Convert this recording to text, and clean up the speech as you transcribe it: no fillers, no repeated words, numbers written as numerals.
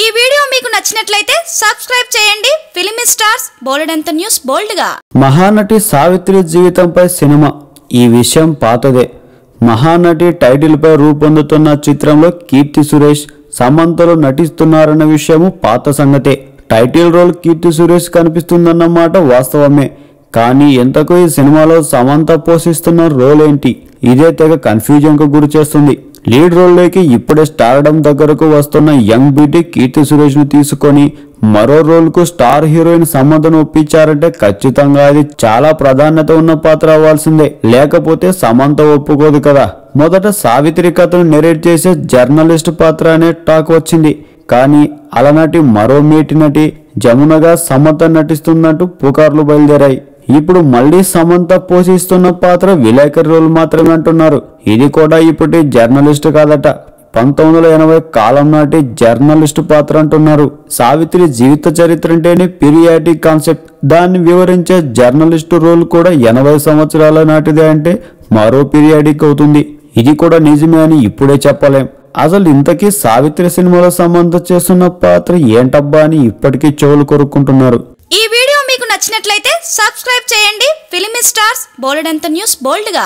ఈ వీడియో మీకు నచ్చినట్లయితే సబ్స్క్రైబ్ చేయండి. ఫిల్మ్ స్టార్స్ బోలెడంత న్యూస్ బోల్డ్ గా. మహానటి సావిత్రి జీవితంపై సినిమా. ఈ విషయం పాతదే. మహానటి టైటిల్ పై రూపొందుతున్న చిత్రంలో కీర్తి సురేష్, సమంతలు నటిస్తున్నారన్న విషయము పాత సంగతే. టైటిల్ రోల్ కీర్తి సురేష్ కనిపిస్తుందన్నమాట వాస్తవమే. కానీ ఎంతకు ఈ సినిమాలో సమంత పోషిస్తున్న రోల్ ఏంటి? ఇదే తెగ కన్ఫ్యూజన్ కు గురి చేస్తుంది. లీడ్ రోల్లోకి ఇప్పుడే స్టార్డమ్ దగ్గరకు వస్తున్న యంగ్ బ్యూటీ కీర్తి సురేష్ ను తీసుకొని మరో రోల్ కు స్టార్ హీరోయిన్ సమంతను ఒప్పించారంటే ఖచ్చితంగా అది చాలా ప్రాధాన్యత ఉన్న పాత్ర అవ్వాల్సిందే. లేకపోతే సమంత ఒప్పుకోదు కదా. మొదట సావిత్రి కథను నెరేట్ చేసే జర్నలిస్ట్ పాత్ర అనే టాక్ వచ్చింది. కానీ అలనాటి మరో మేటి నటి జమునగా సమంత నటిస్తున్నట్టు పుకార్లు బయలుదేరాయి. ఇప్పుడు మళ్లీ సమంత పోషిస్తున్న పాత్ర విలేకరి రోల్ మాత్రమే అంటున్నారు. ఇది కూడా ఇప్పటి జర్నలిస్ట్ కాదట, 1980 కాలం నాటి జర్నలిస్ట్ పాత్ర అంటున్నారు. సావిత్రి జీవిత చరిత్ర అంటేనే పీరియాడిక్ కాన్సెప్ట్. దాన్ని వివరించే జర్నలిస్టు రోల్ కూడా 80 సంవత్సరాల నాటిదే అంటే మరో పీరియాడిక్ అవుతుంది. ఇది కూడా నిజమే అని ఇప్పుడే చెప్పలేం. అసలు ఇంతకీ సావిత్రి సినిమాలో సమంత చేస్తున్న పాత్ర ఏంటబ్బా అని ఇప్పటికీ చెవులు కొరుక్కుంటున్నారు. ఈ వీడియో మీకు నచ్చినట్లయితే సబ్స్క్రైబ్ చేయండి. ఫిల్మ్ స్టార్స్ బోలెడంత న్యూస్ బోల్డ్ గా.